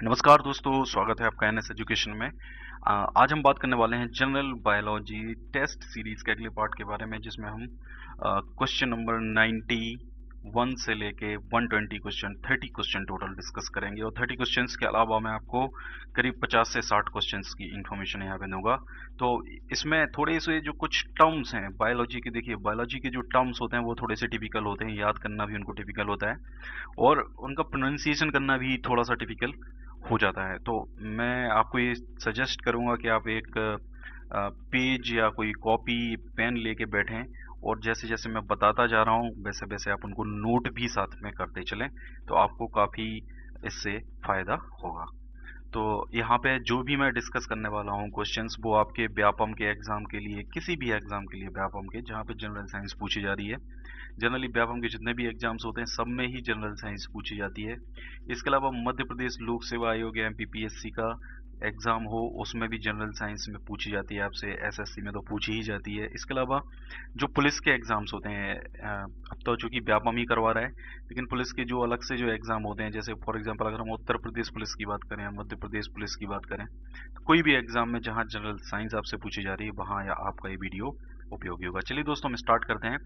नमस्कार दोस्तों, स्वागत है आपका एनएस एजुकेशन में। आज हम बात करने वाले हैं जनरल बायोलॉजी टेस्ट सीरीज के अगले पार्ट के बारे में, जिसमें हम क्वेश्चन नंबर 91 से लेके 120 क्वेश्चन 30 क्वेश्चन टोटल डिस्कस करेंगे। और 30 क्वेश्चंस के अलावा मैं आपको करीब 50 से 60 क्वेश्चंस की इंफॉर्मेशन यहाँ पे दूंगा। तो इसमें थोड़े से जो कुछ टर्म्स हैं बायोलॉजी के, देखिए बायोलॉजी के जो टर्म्स होते हैं वो थोड़े से टिपिकल होते हैं, याद करना भी उनको टिपिकल होता है और उनका प्रोनाउंसिएशन करना भी थोड़ा सा टिपिकल हो जाता है। तो मैं आपको ये सजेस्ट करूंगा कि आप एक पेज या कोई कॉपी पेन लेके बैठें और जैसे जैसे मैं बताता जा रहा हूँ वैसे वैसे आप उनको नोट भी साथ में करते चलें, तो आपको काफ़ी इससे फ़ायदा होगा। तो यहाँ पे जो भी मैं डिस्कस करने वाला हूँ क्वेश्चंस, वो आपके व्यापम के एग्ज़ाम के लिए, किसी भी एग्ज़ाम के लिए व्यापम के जहाँ पे जनरल साइंस पूछी जा रही है, जनरली व्यापम के जितने भी एग्जाम्स होते हैं सब में ही जनरल साइंस पूछी जाती है। इसके अलावा मध्य प्रदेश लोक सेवा आयोग या एमपीपीएससी का एग्जाम हो उसमें भी जनरल साइंस में पूछी जाती है आपसे, एसएससी में तो पूछी ही जाती है। इसके अलावा जो पुलिस के एग्जाम्स होते हैं, अब तो चूंकि व्यापम ही करवा रहा है, लेकिन पुलिस के जो अलग से जो एग्जाम होते हैं, जैसे फॉर एग्जांपल अगर हम उत्तर प्रदेश पुलिस की बात करें या मध्य प्रदेश पुलिस की बात करें, तो कोई भी एग्जाम में जहाँ जनरल साइंस आपसे पूछी जा रही है वहाँ या आपका ये वीडियो उपयोगी होगा। चलिए दोस्तों, हम स्टार्ट करते हैं।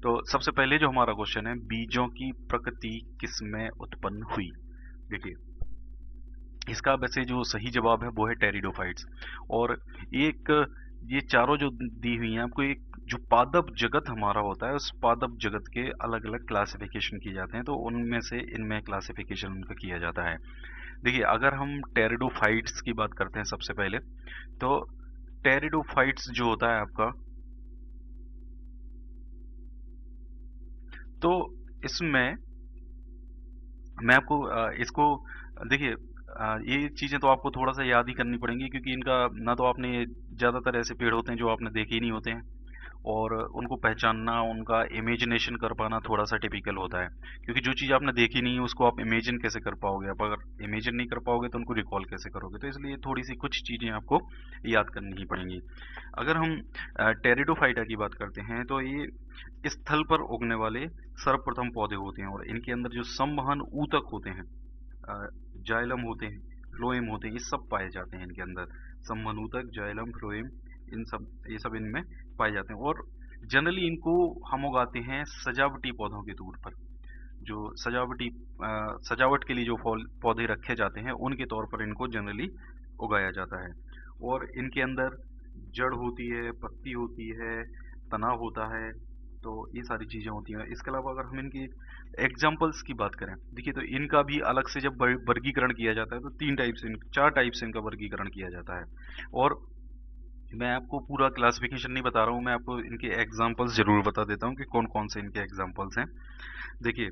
तो सबसे पहले जो हमारा क्वेश्चन है, बीजों की प्रकृति किसमें उत्पन्न हुई। देखिए, इसका वैसे जो सही जवाब है वो है टेरिडोफाइट्स। और एक ये चारों जो दी हुई हैं आपको, एक जो पादप जगत हमारा होता है उस पादप जगत के अलग अलग क्लासिफिकेशन किए जाते हैं, तो उनमें से इनमें क्लासिफिकेशन उनका किया जाता है। देखिए, अगर हम टेरिडोफाइट्स की बात करते हैं सबसे पहले, तो टेरिडोफाइट्स जो होता है आपका, तो इसमें मैं आपको इसको देखिए, ये चीज़ें तो आपको थोड़ा सा याद ही करनी पड़ेंगी, क्योंकि इनका ना तो आपने ज़्यादातर ऐसे पेड़ होते हैं जो आपने देखे ही नहीं होते हैं, और उनको पहचानना, उनका इमेजिनेशन कर पाना थोड़ा सा टिपिकल होता है, क्योंकि जो चीज़ आपने देखी नहीं है उसको आप इमेजिन कैसे कर पाओगे। आप अगर इमेजिन नहीं कर पाओगे तो उनको रिकॉल कैसे करोगे। तो इसलिए थोड़ी सी कुछ चीज़ें आपको याद करनी ही पड़ेंगी। अगर हम टेरिडोफाइटा की बात करते हैं, तो ये स्थल पर उगने वाले सर्वप्रथम पौधे होते हैं, और इनके अंदर जो संवहन ऊतक होते हैं, जाइलम होते हैं, फ्लोएम होते हैं, ये सब पाए जाते हैं इनके अंदर। संवहन ऊतक, जाइलम, फ्लोएम, ये सब इनमें पाए जाते हैं। और जनरली इनको हम उगाते हैं सजावटी पौधों के तौर पर। जो सजावट के लिए जो पौधे रखे जाते हैं उनके तौर पर इनको जनरली उगाया जाता है। और इनके अंदर जड़ होती है, पत्ती होती है, तना होता है, तो ये सारी चीज़ें होती हैं। इसके अलावा अगर हम इनकी एग्जाम्पल्स की बात करें, देखिए, तो इनका भी अलग से जब वर्गीकरण किया जाता है तो 4 टाइप से इनका वर्गीकरण किया जाता है। और मैं आपको पूरा क्लासिफिकेशन नहीं बता रहा हूँ, मैं आपको इनके एग्जाम्पल्स जरूर बता देता हूँ कि कौन कौन से इनके एग्जाम्पल्स हैं। देखिए,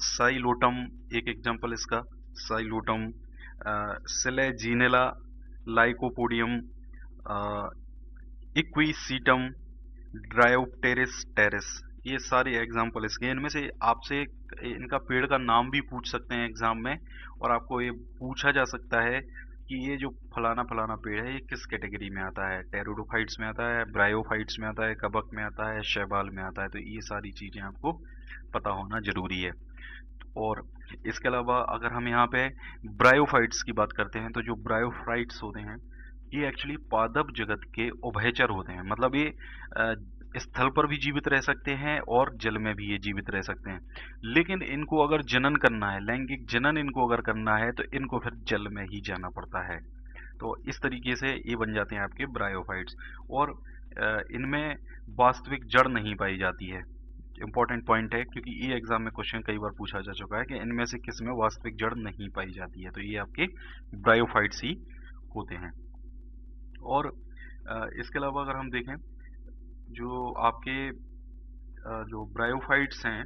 साइलोटम एक एग्जाम्पल इसका, Psilotum, Selaginella, Lycopodium, Equisetum, Dryopteris Pteris, ये सारे एग्जाम्पल इसके। इनमें से आपसे इनका पेड़ का नाम भी पूछ सकते हैं एग्जाम में, और आपको ये पूछा जा सकता है कि ये जो फलाना फलाना पेड़ है ये किस कैटेगरी में आता है, टेरिडोफाइट्स में आता है, ब्रायोफाइट्स में आता है, कबक में आता है, शैवाल में आता है। तो ये सारी चीजें आपको पता होना जरूरी है। और इसके अलावा अगर हम यहाँ पे ब्रायोफाइट्स की बात करते हैं, तो जो ब्रायोफाइट्स होते हैं ये एक्चुअली पादप जगत के उभयचर होते हैं। मतलब ये स्थल पर भी जीवित रह सकते हैं और जल में भी ये जीवित रह सकते हैं, लेकिन इनको अगर जनन करना है, लैंगिक जनन इनको अगर करना है, तो इनको फिर जल में ही जाना पड़ता है। तो इस तरीके से ये बन जाते हैं आपके ब्रायोफाइट्स। और इनमें वास्तविक जड़ नहीं पाई जाती है। इंपॉर्टेंट पॉइंट है, क्योंकि ये एग्जाम में क्वेश्चन कई बार पूछा जा चुका है कि इनमें से किस में वास्तविक जड़ नहीं पाई जाती है, तो ये आपके ब्रायोफाइट्स ही होते हैं। और इसके अलावा अगर हम देखें, जो आपके जो ब्रायोफाइट्स हैं,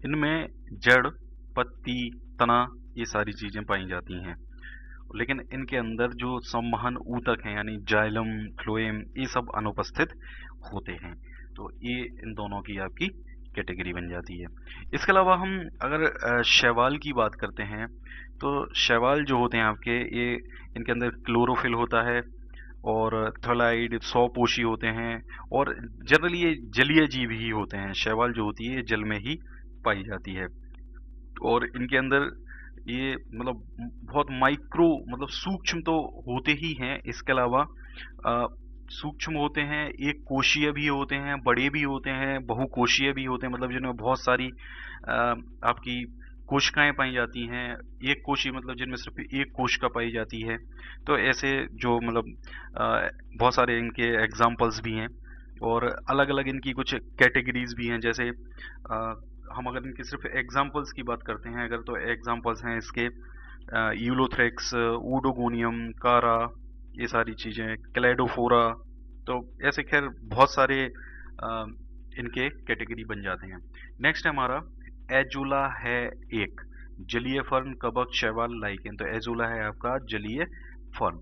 इनमें जड़, पत्ती, तना, ये सारी चीजें पाई जाती हैं, लेकिन इनके अंदर जो संवहन ऊतक हैं यानी जाइलम, फ्लोएम, ये सब अनुपस्थित होते हैं। तो ये इन दोनों की आपकी कैटेगरी बन जाती है। इसके अलावा हम अगर शैवाल की बात करते हैं, तो शैवाल जो होते हैं आपके, ये इनके अंदर क्लोरोफिल होता है, और थलाइड, स्वपोषी होते हैं, और जनरली ये जलीय जीव ही होते हैं। शैवाल जो होती है ये जल में ही पाई जाती है। और इनके अंदर ये मतलब बहुत माइक्रो मतलब सूक्ष्म तो होते ही हैं, इसके अलावा सूक्ष्म होते हैं, एक कोशीय भी होते हैं, बड़े भी होते हैं, बहुकोशीय भी होते हैं, मतलब जिनमें बहुत सारी आपकी कोशिकाएं पाई जाती हैं। एक कोशी मतलब जिनमें सिर्फ एक कोशिका पाई जाती है। तो ऐसे जो मतलब बहुत सारे इनके एग्जाम्पल्स भी हैं और अलग अलग इनकी कुछ कैटेगरीज भी हैं। जैसे हम अगर इनके सिर्फ एग्जाम्पल्स की बात करते हैं अगर, तो एग्जाम्पल्स हैं इसके यूलोथ्रेक्स, ऊडोगोनियम, कारा, ये सारी चीजें, क्लेडोफोरा। तो ऐसे खैर बहुत सारे इनके कैटेगरी बन जाते हैं। नेक्स्ट है हमारा एजूला है एक जलीय फर्न, कवक, शैवाल, लाइकेन। तो एजूला है आपका जलीय फर्न।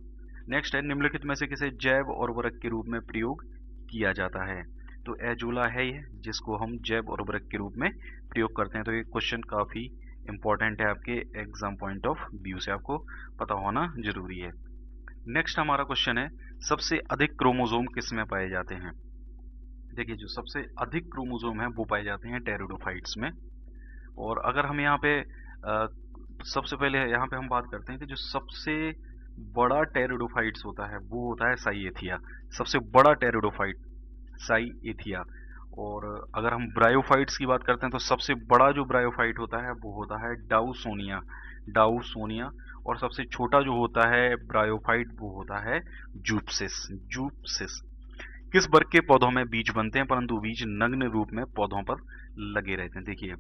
नेक्स्ट है निम्नलिखित में से किसे जैव उर्वरक के रूप में प्रयोग किया जाता है। तो एजूला है ये जिसको हम जैव उर्वरक के रूप में प्रयोग करते हैं। तो ये क्वेश्चन काफी इंपॉर्टेंट है, आपके एग्जाम पॉइंट ऑफ व्यू से आपको पता होना जरूरी है। नेक्स्ट हमारा क्वेश्चन है सबसे अधिक क्रोमोसोम किस में पाए जाते हैं। देखिए जो सबसे अधिक क्रोमोसोम है वो पाए जाते हैं टेरिडोफाइट्स में। और अगर हम यहाँ पे सबसे पहले यहाँ पे हम बात करते हैं कि जो सबसे बड़ा टेरिडोफाइट्स होता है वो होता है साइएथिया। सबसे बड़ा टेरिडोफाइट साइएथिया। और अगर हम ब्रायोफाइट्स की बात करते हैं तो सबसे बड़ा जो ब्रायोफाइट होता है वो होता है डाउसोनिया। डाउसोनिया। और सबसे छोटा जो होता है ब्रायोफाइट वो होता है जूपसिस। जूपसिस। किस वर्ग के पौधों में बीज बनते हैं परंतु बीज नग्न रूप में पौधों पर लगे रहते हैं। देखिए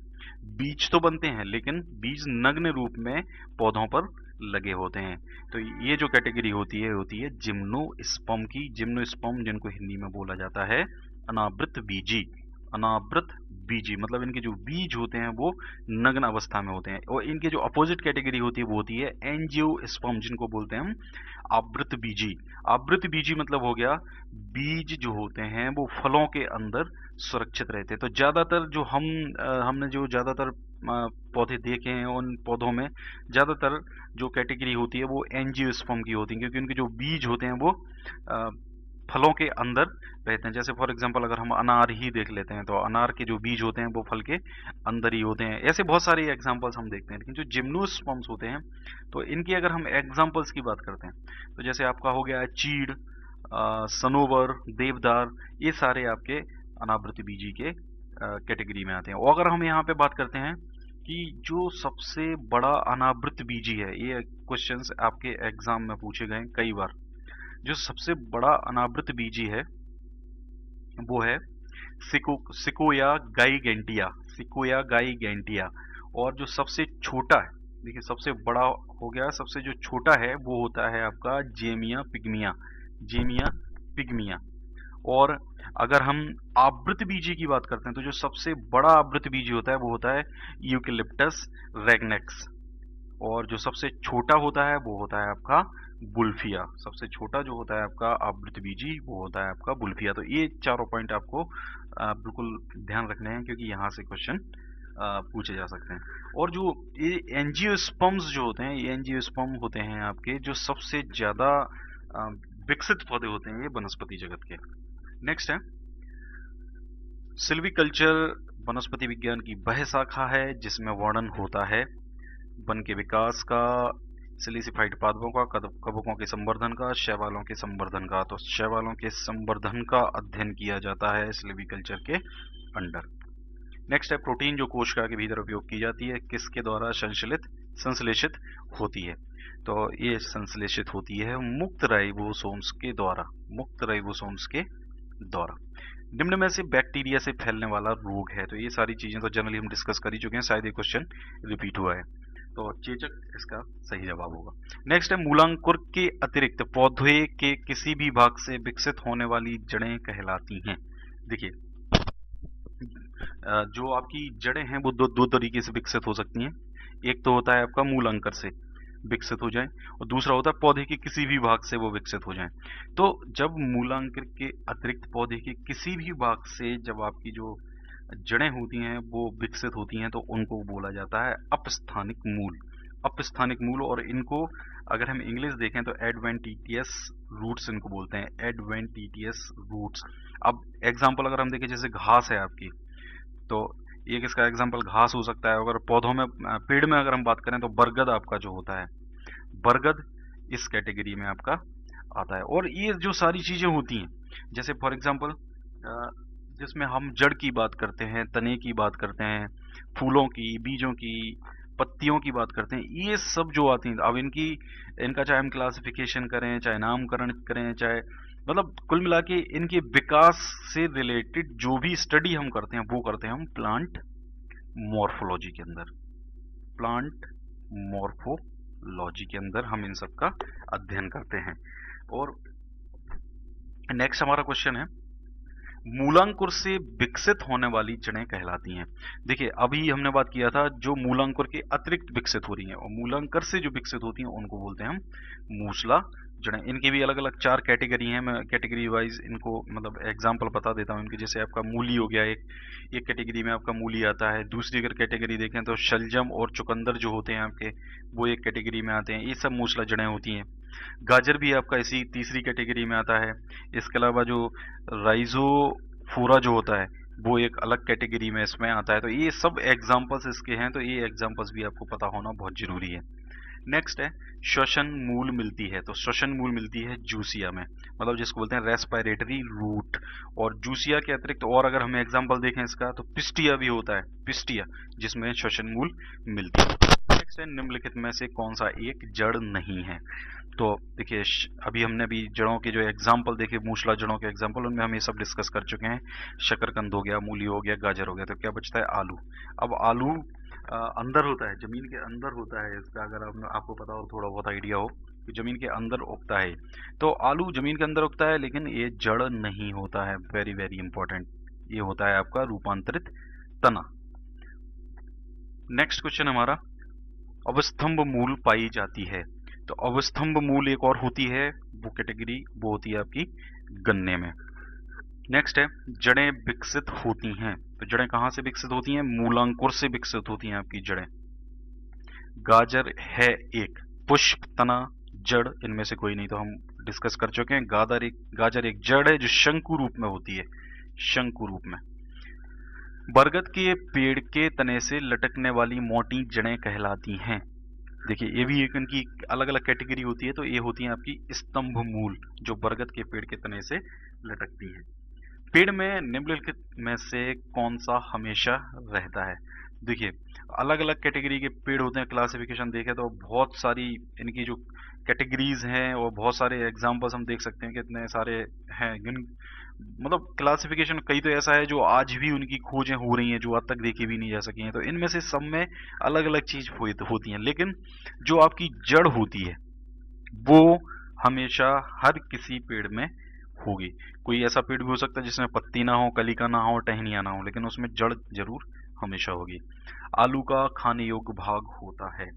बीज तो बनते हैं लेकिन बीज नग्न रूप में पौधों पर लगे होते हैं। तो ये जो कैटेगरी होती है जिम्नोस्पर्म की। जिम्नोस्पर्म जिनको हिंदी में बोला जाता है अनावृत बीजी। अनावृत बीजी मतलब इनके जो बीज होते हैं वो नग्न अवस्था में होते हैं। और इनके जो अपोजिट कैटेगरी होती है वो होती है एंजियोस्पर्म जिनको बोलते हैं हम आवृत बीजी। आवृत बीजी मतलब हो गया बीज जो होते हैं वो फलों के अंदर सुरक्षित रहते हैं। तो ज्यादातर जो हमने जो ज्यादातर पौधे देखे हैं उन पौधों में ज्यादातर जो कैटेगरी होती है वो एंजियोस्पर्म की होती है, क्योंकि उनके जो बीज होते हैं वो फलों के अंदर रहते हैं। जैसे फॉर एग्जांपल अगर हम अनार ही देख लेते हैं तो अनार के जो बीज होते हैं वो फल के अंदर ही होते हैं। ऐसे बहुत सारे एग्जांपल्स हम देखते हैं। लेकिन जो जिम्नोस्पर्म्स होते हैं तो इनकी अगर हम एग्जांपल्स की बात करते हैं तो जैसे आपका हो गया चीड़, सनोवर, देवदार, ये सारे आपके अनावृत बीजी के कैटेगरी में आते हैं। और अगर हम यहाँ पे बात करते हैं कि जो सबसे बड़ा अनावृत बीजी है, ये क्वेश्चंस आपके एग्जाम में पूछे गए कई बार। जो सबसे बड़ा अनावृत बीजी है वो है सिकोया गाइगेंटिया। सिकोया गाइगेंटिया। और जो सबसे छोटा है, देखिए सबसे बड़ा हो गया, सबसे जो छोटा है वो होता है आपका जेमिया पिग्मिया। जेमिया पिग्मिया। और अगर हम आवृत बीजी की बात करते हैं तो जो सबसे बड़ा आवृत बीजी होता है वो होता है यूकेलिप्टस रेगनेक्स। और जो सबसे छोटा होता है वो होता है आपका बुल्फिया। सबसे छोटा जो होता है आपका आवृत बीजी वो होता है आपका बुल्फिया। तो ये चारों पॉइंट आपको बिल्कुल ध्यान रखने हैं क्योंकि यहाँ से क्वेश्चन पूछे जा सकते हैं। और जो ये एंजियोस्पर्म्स जो होते हैं, ये एंजियोस्पर्म होते हैं आपके जो सबसे ज्यादा विकसित पौधे होते हैं ये वनस्पति जगत के। नेक्स्ट है सिल्वीकल्चर। वनस्पति विज्ञान की वह शाखा है जिसमें वर्णन होता है वन के विकास का, सिलिसिफाइड पादपों का, कवकों के संवर्धन का, शैवालों के संवर्धन का। तो शैवालों के संवर्धन का अध्ययन किया जाता है सिल्वीकल्चर के अंडर। नेक्स्ट है प्रोटीन जो कोशिका के भीतर उपयोग की जाती है किसके द्वारा संश्लेषित होती है। तो ये संश्लेषित होती है मुक्त राइबोसोम्स के द्वारा। मुक्त राइबोसोम्स के द्वारा। निम्न में से बैक्टीरिया से फैलने वाला रोग है। तो ये सारी चीजें तो जनरली हम डिस्कस कर ही चुके हैं, शायद ये क्वेश्चन रिपीट हुआ है। तो चेचक इसका सही जवाब होगा। नेक्स्ट है मूलांकुर के अतिरिक्त पौधे के किसी भी भाग से विकसित होने वाली जड़ें कहलाती हैं। देखिए जो आपकी जड़ें हैं वो दो तरीके से विकसित हो सकती हैं। एक तो होता है आपका मूलांकर से विकसित हो जाए और दूसरा होता है पौधे के किसी भी भाग से वो विकसित हो जाए। तो जब मूलांकर के अतिरिक्त पौधे के किसी भी भाग से जब आपकी जो जड़ें होती हैं वो विकसित होती हैं तो उनको बोला जाता है अपस्थानिक मूल। अपस्थानिक मूल। और इनको अगर हम इंग्लिश देखें तो एडवेंटिटियस रूट्स इनको बोलते हैं। Adventitious roots. अब एग्जाम्पल अगर हम देखें जैसे घास है आपकी, तो एक इसका एग्जाम्पल घास हो सकता है। अगर पौधों में पेड़ में अगर हम बात करें तो बरगद आपका जो होता है, बरगद इस कैटेगरी में आपका आता है। और ये जो सारी चीजें होती हैं, जैसे फॉर एग्जाम्पल जिसमें हम जड़ की बात करते हैं, तने की बात करते हैं, फूलों की, बीजों की, पत्तियों की बात करते हैं, ये सब जो आती हैं, अब इनका चाहे हम क्लासिफिकेशन करें, चाहे नामकरण करें, चाहे मतलब कुल मिला के इनके विकास से रिलेटेड जो भी स्टडी हम करते हैं वो करते हैं हम प्लांट मॉर्फोलॉजी के अंदर। प्लांट मॉर्फोलॉजी के अंदर हम इन सब का अध्ययन करते हैं। और नेक्स्ट हमारा क्वेश्चन है, मूलांकुर से विकसित होने वाली जड़ें कहलाती हैं। देखिए अभी हमने बात किया था जो मूलांकुर के अतिरिक्त विकसित हो रही हैं, और मूलांकुर से जो विकसित होती हैं उनको बोलते हैं हम मूसला जड़ें। इनकी भी अलग अलग 4 कैटेगरी हैं। मैं कैटेगरी वाइज इनको मतलब एग्जांपल बता देता हूँ इनके। जैसे आपका मूली हो गया, एक कैटेगरी में आपका मूली आता है। दूसरी अगर कैटेगरी देखें तो शलजम और चुकंदर जो होते हैं आपके, वो एक कैटेगरी में आते हैं। ये सब मूसला जड़ें होती हैं। गाजर भी आपका इसी तीसरी कैटेगरी में आता है। इसके अलावा जो राइजोफोरा जो होता है वो एक अलग कैटेगरी में इसमें आता है। तो ये सब एग्जांपल्स इसके हैं, तो ये एग्जांपल्स भी आपको पता होना बहुत जरूरी है। नेक्स्ट है श्वसन मूल मिलती है। तो श्वसन मूल मिलती है जूसिया में, मतलब जिसको बोलते हैं रेस्पिरेटरी रूट। और जूसिया के अतिरिक्त और अगर हमें एग्जांपल देखें इसका तो पिस्टिया भी होता है, पिस्टिया जिसमें श्वसन मूल मिलती है। नेक्स्ट है निम्नलिखित में से कौन सा एक जड़ नहीं है। तो देखिए अभी हमने भी जड़ों के जो एग्जाम्पल देखे, मूसला जड़ों के एग्जाम्पल, उनमें हम ये सब डिस्कस कर चुके हैं। शकरकंद हो गया, मूली हो गया, गाजर हो गया। तो क्या बचता है, आलू। अब आलू अंदर होता है, जमीन के अंदर होता है इसका, अगर आपको पता हो, थोड़ा बहुत आइडिया हो कि जमीन के अंदर उगता है। तो आलू जमीन के अंदर उगता है, लेकिन ये जड़ नहीं होता है। वेरी वेरी इंपॉर्टेंट, ये होता है आपका रूपांतरित तना। नेक्स्ट क्वेश्चन हमारा, अवस्थम्भ मूल पाई जाती है। तो अवस्थम्भ मूल एक और होती है, वो कैटेगरी वो होती है आपकी गन्ने में। नेक्स्ट है जड़ें विकसित होती हैं। तो जड़ें कहां से विकसित होती हैं, मूलांकुर से विकसित होती हैं आपकी जड़ें। गाजर है एक, पुष्प, तना, जड़ इनमें से कोई नहीं, तो हम डिस्कस कर चुके हैं। गाजर एक जड़ है जो शंकु रूप में होती है, शंकु रूप में। बरगद के पेड़ के तने से लटकने वाली मोटी जड़ें कहलाती हैं। देखिए ये भी एक इनकी अलग अलग कैटेगरी होती है। तो ये होती हैं आपकी स्तंभ मूल, जो बरगद के पेड़ के तने से लटकती हैं। पेड़ में निम्नलिखित में से कौन सा हमेशा रहता है। देखिए अलग अलग कैटेगरी के पेड़ होते हैं, क्लासिफिकेशन देखें तो बहुत सारी इनकी जो कैटेगरीज हैं और बहुत सारे एग्जांपल्स हम देख सकते हैं, कितने सारे हैं। मतलब क्लासिफिकेशन कई तो ऐसा है जो आज भी उनकी खोजें हो रही हैं, जो आज तक देखी भी नहीं जा सकी हैं। तो इनमें से सब में अलग अलग चीज होती हैं, लेकिन जो आपकी जड़ होती है वो हमेशा हर किसी पेड़ में होगी। कोई ऐसा पेड़ भी हो सकता है जिसमें पत्ती ना हो, कलिका ना हो, टहनियां ना हो, लेकिन उसमें जड़ जरूर हमेशा होगी। आलू का खाने योग्य भाग होता है।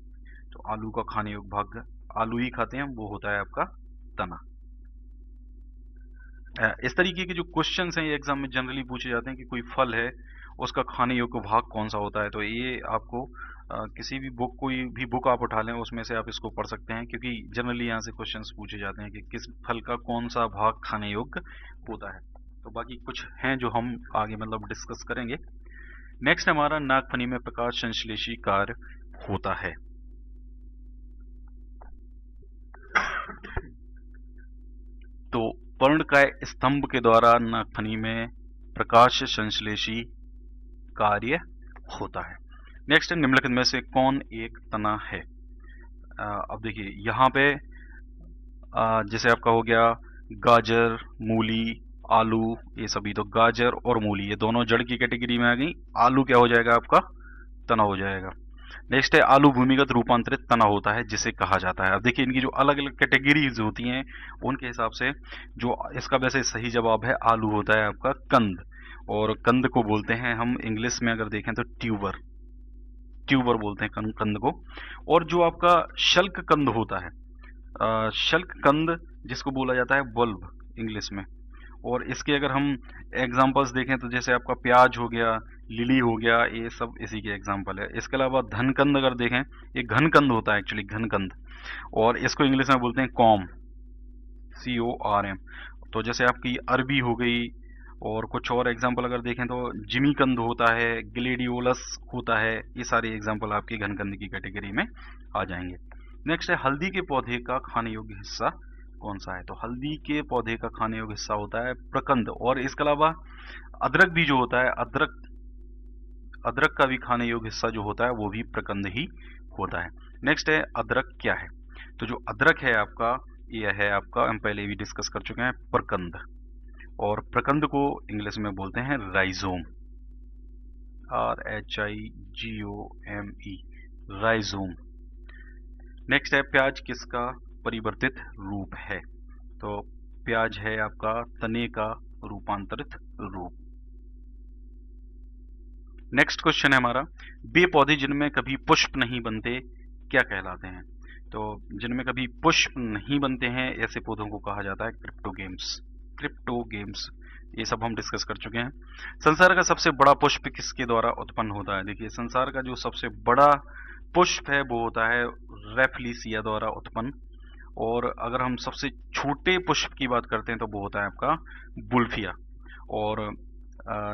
तो आलू का खाने योग्य भाग आलू ही खाते हैं, वो होता है आपका तना। इस तरीके के जो क्वेश्चंस हैं ये एग्जाम में जनरली पूछे जाते हैं कि कोई फल है उसका खाने योग्य भाग कौन सा होता है। तो ये आपको किसी भी बुक, कोई भी बुक आप उठा लें उसमें से आप इसको पढ़ सकते हैं, क्योंकि जनरली यहाँ से क्वेश्चंस पूछे जाते हैं कि किस फल का कौन सा भाग खाने योग्य होता है। तो बाकी कुछ हैं जो हम आगे मतलब डिस्कस करेंगे। नेक्स्ट हमारा नागफनी में प्रकाश संश्लेषी कार्य होता है। तो पर्णकाय स्तंभ के द्वारा नागफनी में प्रकाश संश्लेषी कार्य होता है। नेक्स्ट निम्नलिखित में से कौन एक तना है। अब देखिए यहाँ पे जैसे आपका हो गया गाजर, मूली, आलू, ये सभी। तो गाजर और मूली ये दोनों जड़ की कैटेगरी में आ गई। आलू क्या हो जाएगा आपका, तना हो जाएगा। नेक्स्ट है आलू भूमिगत रूपांतरित तना होता है जिसे कहा जाता है। अब देखिए इनकी जो अलग अलग कैटेगरीज होती हैं उनके हिसाब से जो इसका वैसे सही जवाब है आलू होता है आपका कंद। और कंद को बोलते हैं हम इंग्लिश में अगर देखें तो ट्यूबर, ट्यूबर बोलते हैं कंद को। और जो आपका शल्क कंद होता है, शल्क कंद जिसको बोला जाता है बल्ब इंग्लिश में। और इसके अगर हम एग्जांपल्स देखें तो जैसे आपका प्याज हो गया, लिली हो गया, ये सब इसी के एग्जांपल है। इसके अलावा धनकंद अगर देखें, ये घनकंद होता है एक्चुअली, घनकंद। और इसको इंग्लिश में बोलते हैं कॉम, CORM। तो जैसे आपकी अरबी हो गई और कुछ और एग्जाम्पल अगर देखें तो जिमीकंद होता है, ग्लेडियोलस होता है, ये सारे एग्जाम्पल आपके घनकंद की कैटेगरी में आ जाएंगे। नेक्स्ट है हल्दी के पौधे का खाने योग्य हिस्सा कौन सा है? तो हल्दी के पौधे का खाने योग्य हिस्सा होता है प्रकंद, और इसके अलावा अदरक भी जो होता है, अदरक का भी खाने योग्य हिस्सा जो होता है वो भी प्रकंद ही होता है। नेक्स्ट है अदरक क्या है? तो जो अदरक है आपका, यह है आपका, हम पहले भी डिस्कस कर चुके हैं, प्रकंद, और प्रकंद को इंग्लिश में बोलते हैं राइजोम, RHIGOME, राइजोम। नेक्स्ट है प्याज किसका परिवर्तित रूप है? तो प्याज है आपका तने का रूपांतरित रूप। नेक्स्ट क्वेश्चन है हमारा, वे पौधे जिनमें कभी पुष्प नहीं बनते क्या कहलाते हैं? तो जिनमें कभी पुष्प नहीं बनते हैं ऐसे पौधों को कहा जाता है क्रिप्टोगेम्स। ये सब हम डिस्कस कर चुके हैं। संसार का सबसे बड़ा पुष्प किसके द्वारा उत्पन्न होता है? देखिए, संसार का जो सबसे बड़ा पुष्प है वो होता है रेफलिसिया द्वारा उत्पन्न, और अगर हम सबसे छोटे पुष्प की बात करते हैं तो वो होता है आपका बुल्फिया, और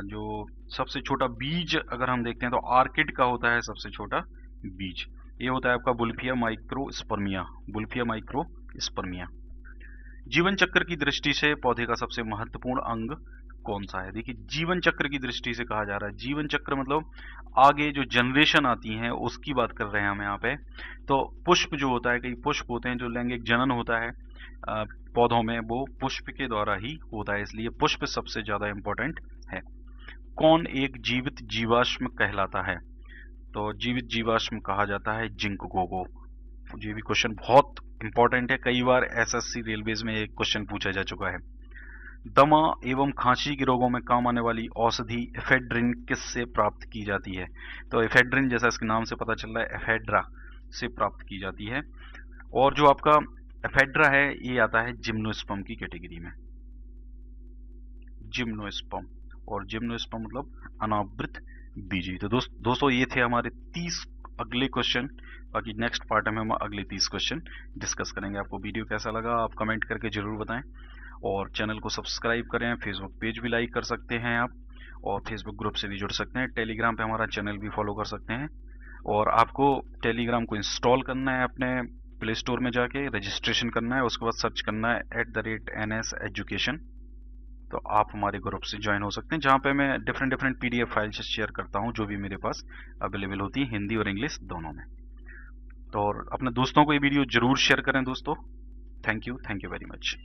जो सबसे छोटा बीज अगर हम देखते हैं तो आर्किड का होता है सबसे छोटा बीज, ये होता है आपका बुल्फिया माइक्रोस्पर्मिया। जीवन चक्र की दृष्टि से पौधे का सबसे महत्वपूर्ण अंग कौन सा है? देखिए, जीवन चक्र की दृष्टि से कहा जा रहा है, जीवन चक्र मतलब आगे जो जनरेशन आती है उसकी बात कर रहे हैं हम यहाँ पे। तो पुष्प जो होता है, कई पुष्प होते हैं जो लैंगिक जनन होता है पौधों में, वो पुष्प के द्वारा ही होता है, इसलिए पुष्प सबसे ज्यादा इंपॉर्टेंट है। कौन एक जीवित जीवाश्म कहलाता है? तो जीवित जीवाश्म कहा जाता है जिंकगोगो। ये भी क्वेश्चन बहुत इंपॉर्टेंट है, कई बार एसएससी रेलवेज में एक क्वेश्चन पूछा जा चुका है। दमा एवं खांसी के रोगों में काम आने वाली औषधि एफेड्रिन किससे प्राप्त की जाती है? तो एफेड्रिन, जैसा इसके नाम से पता चल रहा है, एफेड्रा से प्राप्त की जाती है। और जो आपका एफेड्रा है ये आता है जिम्नोस्पर्म की कैटेगरी में, जिम्नोस्पर्म, और जिम्नोस्पर्म मतलब अनावृत बीजी। तो दोस्तों ये थे हमारे 30 अगले क्वेश्चन, बाकी नेक्स्ट पार्ट में हम अगले 30 क्वेश्चन डिस्कस करेंगे। आपको वीडियो कैसा लगा आप कमेंट करके जरूर बताएं, और चैनल को सब्सक्राइब करें, फेसबुक पेज भी लाइक कर सकते हैं आप, और फेसबुक ग्रुप से भी जुड़ सकते हैं, टेलीग्राम पे हमारा चैनल भी फॉलो कर सकते हैं। और आपको टेलीग्राम को इंस्टॉल करना है, अपने प्ले स्टोर में जाके रजिस्ट्रेशन करना है, उसके बाद सर्च करना है @NS Education, तो आप हमारे ग्रुप से ज्वाइन हो सकते हैं, जहाँ पे मैं डिफरेंट PDF फाइल्स शेयर करता हूँ जो भी मेरे पास अवेलेबल होती है, हिंदी और इंग्लिश दोनों में। तो और अपने दोस्तों को ये वीडियो जरूर शेयर करें दोस्तों। Thank you very much.